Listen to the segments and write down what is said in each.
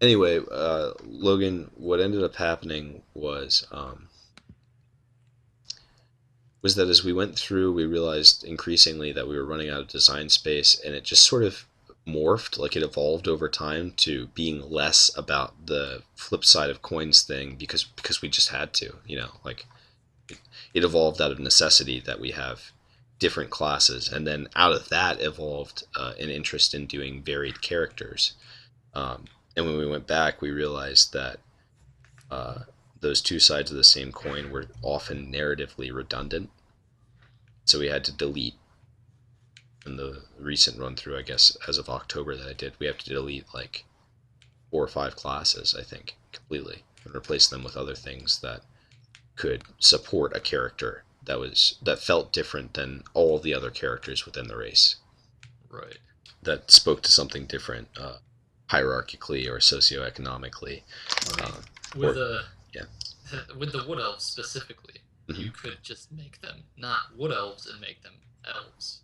Anyway, Logan, what ended up happening was that as we went through, we realized increasingly that we were running out of design space, and it just sort of morphed, like it evolved over time to being less about the flip side of coins thing because we just had to, like it evolved out of necessity that we have different classes, and then out of that evolved an interest in doing varied characters. Um, and when we went back, we realized that uh, those two sides of the same coin were often narratively redundant. So we had to delete in the recent run through, I guess, as of October that I did, we have to delete like 4 or 5 classes, I think, completely, and replace them with other things that could support a character that felt different than all of the other characters within the race. Right. That spoke to something different, hierarchically or socioeconomically, I mean, uh, with or the yeah. with the wood elves specifically, Hmm. you could just make them not wood elves and make them elves.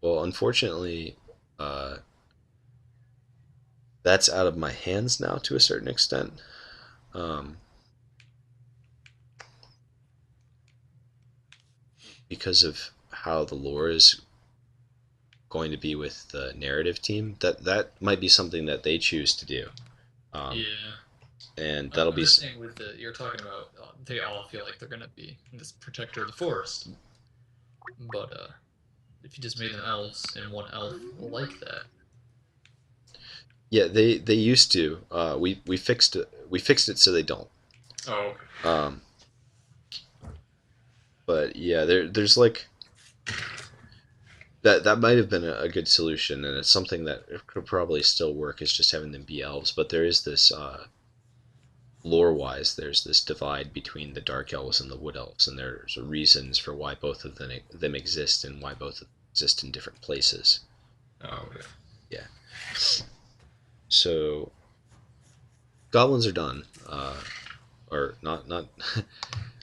Well, unfortunately, uh, that's out of my hands now to a certain extent. Um, because of how the lore is going to be with the narrative team, that might be something that they choose to do, um, Yeah. and that'll I'm be just saying with the you're talking about, they all feel like they're gonna be this protector of the forest, but if you just made them elves and one elf will like that. yeah. They used to. We fixed it. We fixed it so they don't. Oh, okay. Um, but yeah, there's like that might have been a good solution, and it's something that could probably still work. Is just having them be elves, but there is this lore wise, there's this divide between the dark elves and the wood elves, and there's reasons for why both of them exist and why both of them exist in different places. Oh, okay. Yeah. So goblins are done, or not. Not.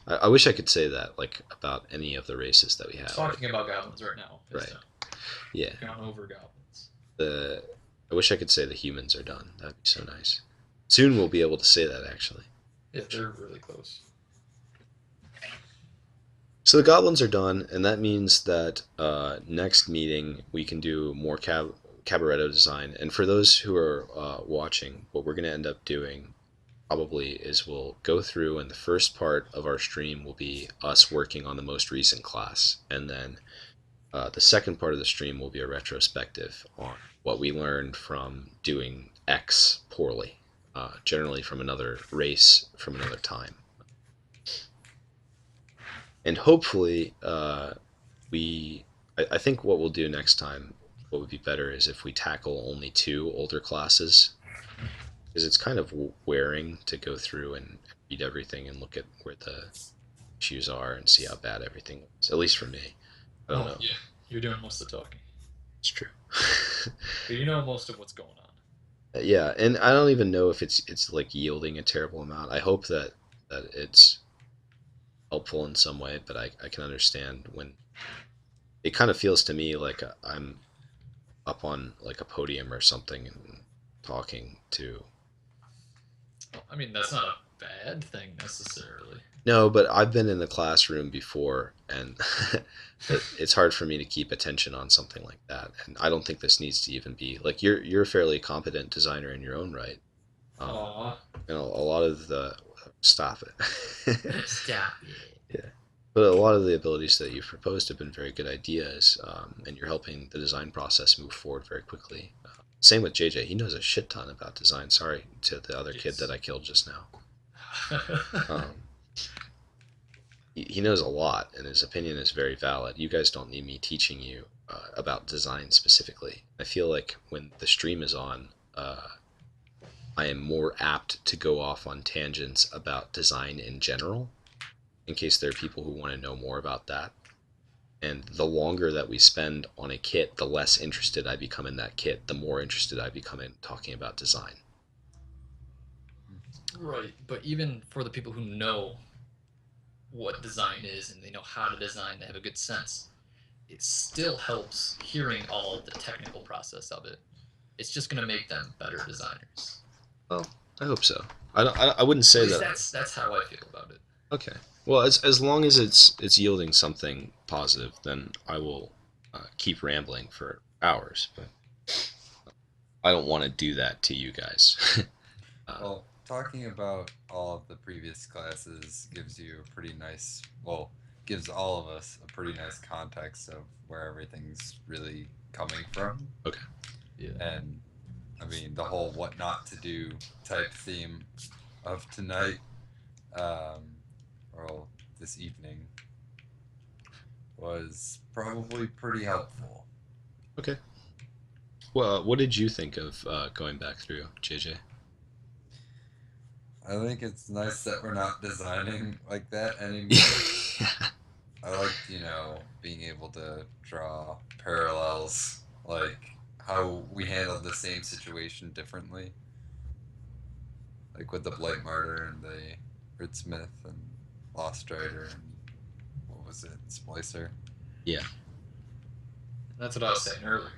I wish I could say that like about any of the races that we have. Talking about goblins right now. Right. Yeah. Gone over goblins. The I wish I could say the humans are done. That'd be so nice. Soon we'll be able to say that actually. Yeah, they're really close. So the goblins are done, and that means that next meeting we can do more cabaretto design. And for those who are watching, what we're going to end up doing probably is we'll go through, and the first part of our stream will be us working on the most recent class, and then the second part of the stream will be a retrospective on what we learned from doing X poorly, generally from another race from another time. And hopefully, we. I think what we'll do next time, what would be better is if we tackle only 2 older classes, because it's kind of wearing to go through and read everything and look at where the issues are and see how bad everything is. At least for me, I don't Oh know. yeah, you're doing most of the talking. It's true. But you know most of what's going on. Yeah, and I don't even know if it's like yielding a terrible amount. I hope that it's helpful in some way, but I can understand when it kind of feels to me like I'm up on like a podium or something and talking to. Well, I mean, that's not a bad thing necessarily. No, but I've been in the classroom before, and it's hard for me to keep attention on something like that. And I don't think this needs to even be like you're a fairly competent designer in your own right. Um, Aw. a lot of the stop it. Stop it. Yeah. But a lot of the abilities that you've proposed have been very good ideas, and you're helping the design process move forward very quickly. Same with JJ. He knows a shit ton about design. Sorry to the other kid that Yes. I killed just now. Um, he knows a lot, and his opinion is very valid. You guys don't need me teaching you about design specifically. I feel like when the stream is on, I am more apt to go off on tangents about design in general, in case there are people who want to know more about that. And the longer that we spend on a kit, the less interested I become in that kit, the more interested I become in talking about design. Right, but even for the people who know what design is and they know how to design, they have a good sense. It still helps hearing all the technical process of it. it's just gonna make them better designers. Well, I hope so. I wouldn't At say least that. that's how I feel about it. Okay. Well, as long as it's yielding something positive, then I will keep rambling for hours. But I don't want to do that to you guys. Well, talking about all of the previous classes gives you a pretty nice, well, gives all of us a pretty nice context of where everything's really coming from. Okay. Yeah. And I mean, the whole what not to do type theme of tonight, um, or this evening, was probably pretty helpful. Okay. Well, what did you think of going back through, JJ? I think it's nice that we're not designing like that anymore. Yeah. I liked, being able to draw parallels, like how we handled the same situation differently, like with the Blight Martyr and the Ridsmith and Lost Rider and what was it, Splicer. Yeah. That's what I was saying earlier.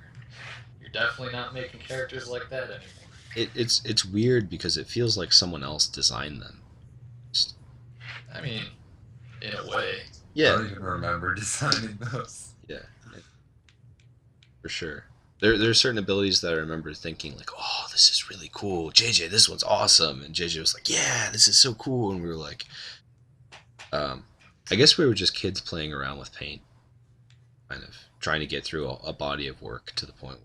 You're definitely not making characters like that anymore. It's weird because it feels like someone else designed them. I mean, in a way. I Yeah. don't even remember designing those. Yeah. For sure. There's certain abilities that I remember thinking like, oh, this is really cool. JJ, this one's awesome. And JJ was like, yeah, this is so cool. And we were like, I guess we were just kids playing around with paint, kind of trying to get through a body of work to the point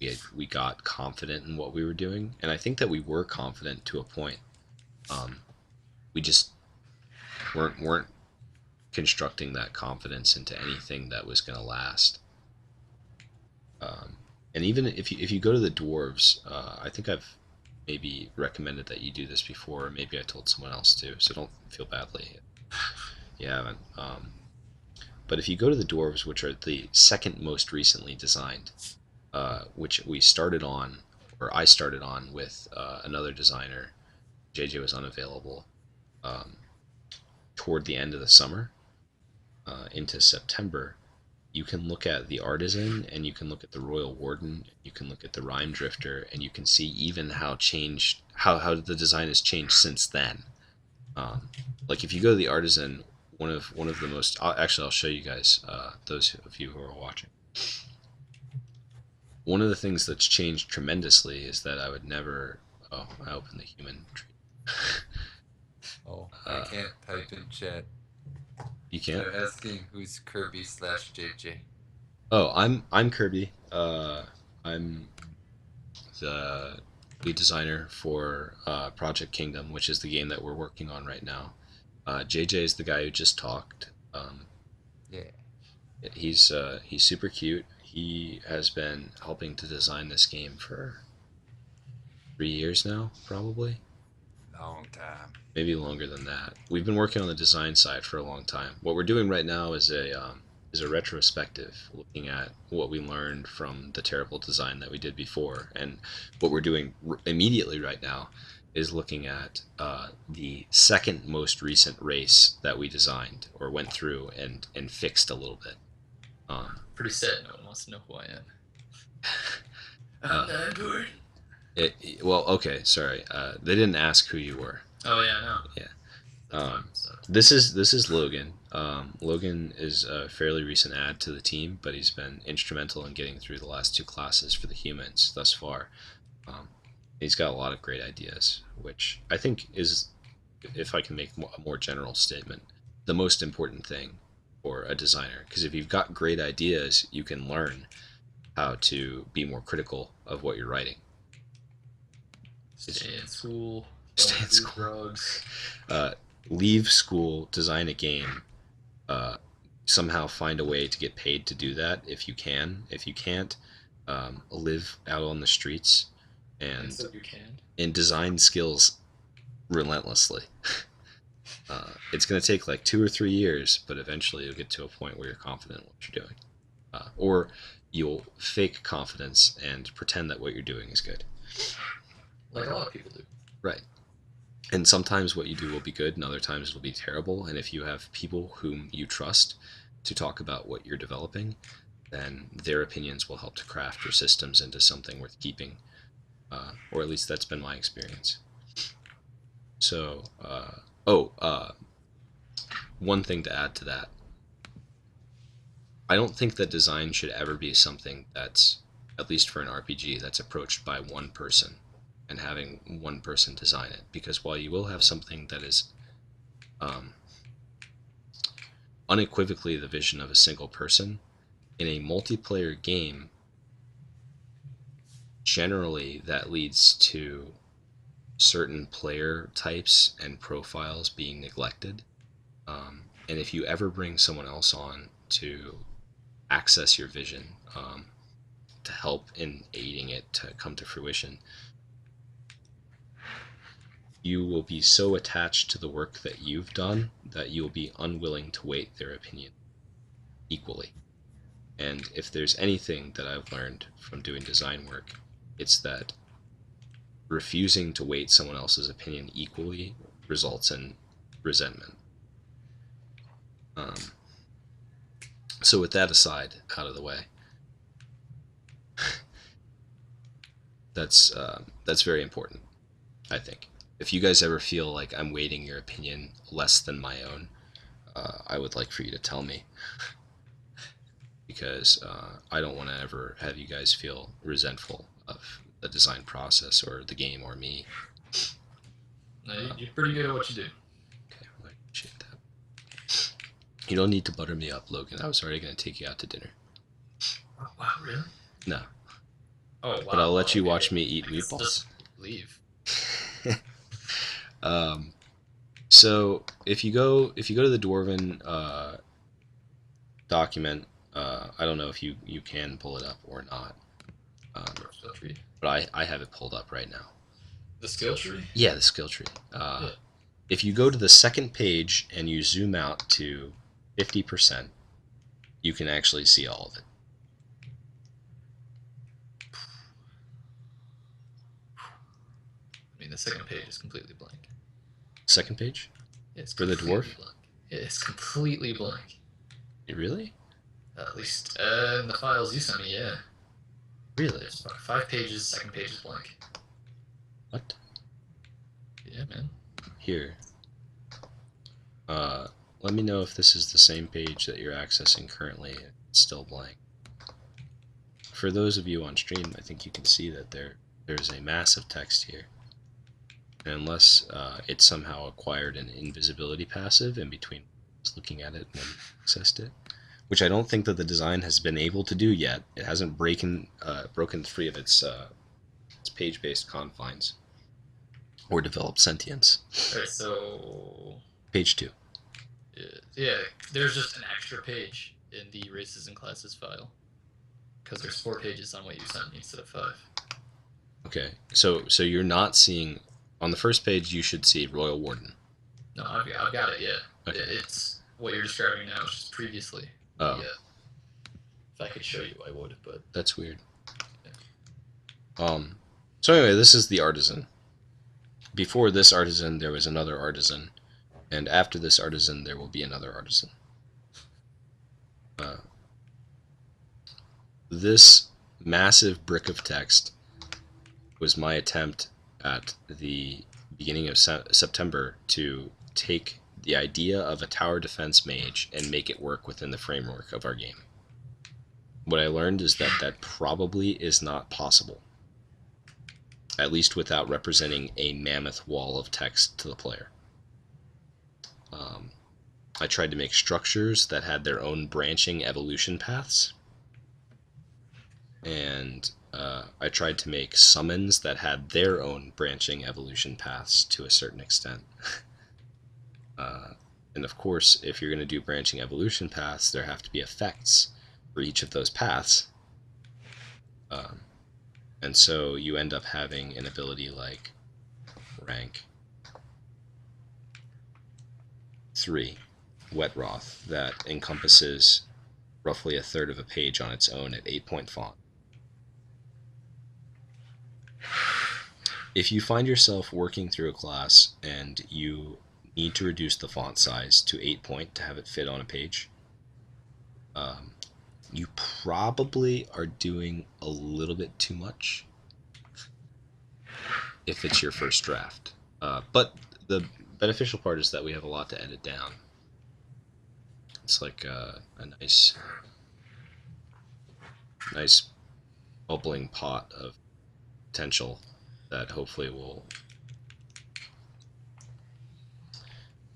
where we got confident in what we were doing. And I think that we were confident to a point. We just weren't constructing that confidence into anything that was going to last. And even if you go to the dwarves, I think I've maybe recommended that you do this before, or maybe I told someone else to, so don't feel badly. You haven't. But if you go to the dwarves, which are the second most recently designed, which we started on, or I started on with another designer, JJ was unavailable, toward the end of the summer, into September, you can look at the Artisan, and you can look at the Royal Warden, you can look at the Rhyme Drifter, and you can see even how the design has changed since then. Like if you go to the Artisan, one of the most, I'll show you guys, those of you who are watching. One of the things that's changed tremendously is that I would never. Oh, I opened the human tree. Oh, I can't type in chat. You can't. They're asking who's Kirby/JJ. Oh, I'm Kirby. I'm the lead designer for Project Kingdom, which is the game that we're working on right now. JJ is the guy who just talked. Yeah. He's super cute. He has been helping to design this game for 3 years now, probably. Long time. Maybe longer than that. We've been working on the design side for a long time. What we're doing right now is a retrospective, looking at what we learned from the terrible design that we did before, and what we're doing immediately right now is looking at the second most recent race that we designed or went through and fixed a little bit. Pretty sad no one wants to know who I am. Uh, I'm not good. Well, okay, sorry. They didn't ask who you were. Oh yeah, no. Yeah. That's fine, so. This is Logan. Logan is a fairly recent add to the team, but he's been instrumental in getting through the last 2 classes for the humans thus far. He's got a lot of great ideas, which I think is, if I can make a more general statement, the most important thing for a designer. Because if you've got great ideas, you can learn how to be more critical of what you're writing. Stay in school. Stay don't in do school. Drugs. Leave school, design a game, somehow find a way to get paid to do that if you can. If you can't, live out on the streets and So you can. design skills relentlessly. It's going to take like 2 or 3 years, but eventually you'll get to a point where you're confident in what you're doing. Or you'll fake confidence and pretend that what you're doing is good. Like a lot of people do. Right. And sometimes what you do will be good, and other times it'll be terrible. And if you have people whom you trust to talk about what you're developing, then their opinions will help to craft your systems into something worth keeping. or at least that's been my experience. So, one thing to add to that, I don't think that design should ever be something that's, at least for an RPG, that's approached by one person and having one person design it. Because while you will have something that is um, unequivocally the vision of a single person, in a multiplayer game, generally that leads to certain player types and profiles being neglected. And if you ever bring someone else on to access your vision, to help in aiding it to come to fruition, you will be so attached to the work that you've done that you'll be unwilling to weight their opinion equally. And if there's anything that I've learned from doing design work, it's that refusing to weight someone else's opinion equally results in resentment. So with that aside, out of the way, that's very important, I think. If you guys ever feel like I'm weighting your opinion less than my own, I would like for you to tell me, because I don't want to ever have you guys feel resentful of the design process or the game or me. No, you're pretty good at what you do. Okay, well, I appreciate that. You don't need to butter me up, Logan. I was already going to take you out to dinner. Oh, wow, really? No. Oh, wow. But I'll let you okay. watch me eat I guess meatballs. Just leave. So if you go to the Dwarven document, I don't know if you can pull it up or not, Skill tree. but I have it pulled up right now. The skill tree? Yeah, the skill tree. Yeah. If you go to the second page and you zoom out to 50%, you can actually see all of it. I mean, the second page is completely blank. Second page? It's For the completely dwarf? Blank. It's completely blank. Really? At least in the files you sent me, yeah. Really? There's 5 pages, second page is blank. What? Yeah, man. Here. Let me know if this is the same page that you're accessing currently. It's still blank. For those of you on stream, I think you can see that there's a mass of text here. And unless it somehow acquired an invisibility passive in between looking at it and accessed it, which I don't think that the design has been able to do yet. It hasn't broken free of its page-based confines or developed sentience. Alright, so... Page 2. Yeah, there's just an extra page in the races and classes file. Because there's 4 pages on what you sent me instead of 5. Okay, so you're not seeing... On the first page, you should see Royal Warden. No, I've got it, yeah. Okay. It's what you're describing now, it's just previously. Oh. Yeah. If I could show you, I would, but... That's weird. So anyway, this is the artisan. Before this artisan, there was another artisan. And after this artisan, there will be another artisan. This massive brick of text was my attempt at the beginning of September to take the idea of a tower defense mage and make it work within the framework of our game. What I learned is that that probably is not possible, at least without representing a mammoth wall of text to the player. I tried to make structures that had their own branching evolution paths, and I tried to make summons that had their own branching evolution paths to a certain extent. And of course, if you're going to do branching evolution paths, there have to be effects for each of those paths. And so you end up having an ability like rank 3, Wet Roth, that encompasses roughly a third of a page on its own at 8-point font. If you find yourself working through a class and you need to reduce the font size to 8-point to have it fit on a page, you probably are doing a little bit too much. if it's your first draft. But the beneficial part is that we have a lot to edit down. It's like a nice bubbling pot of potential that hopefully will,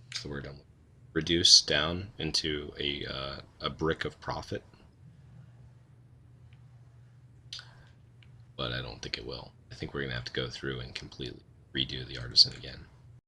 what's the word, reduce down into a brick of profit. But I don't think it will. I think we're gonna have to go through and completely redo the artisan again.